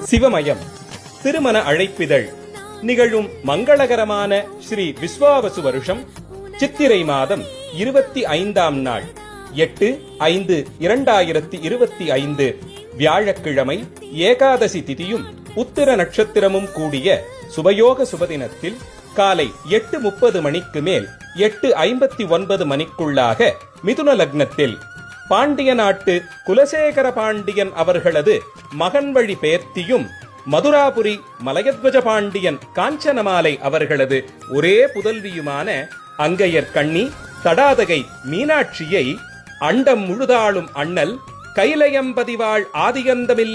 சிவமயம் திருமண அழைப்பிதழ் நிகழும் மங்களகரமான ஸ்ரீ விஸ்வாவசு வருஷம் சித்திரை மாதம் 25ஆம் நாள் 8/5/2025 வியாழக்கிழமை ஏகாதசி திதியும் உத்திர நட்சத்திரமும் கூடிய சுபயோக சுபதினத்தில் காலை 8:30 மணிக்கு மேல் 8:59 மணிக்குள்ளாக மிதுன லக்னத்தில் பாண்டிய நாட்டு குலசேகர பாண்டியன் அவர்களது மகன் வழி பேர்த்தியும் மதுராபுரி மலையத்வஜ பாண்டியன் காஞ்சனமாலை அவர்களது ஒரே புதல்வியுமான அங்கையர் கண்ணி தடாதகை மீனாட்சியை அண்டம் முழுதாளும் அண்ணல் கைலயம்பதிவாள் ஆதிகந்தமில்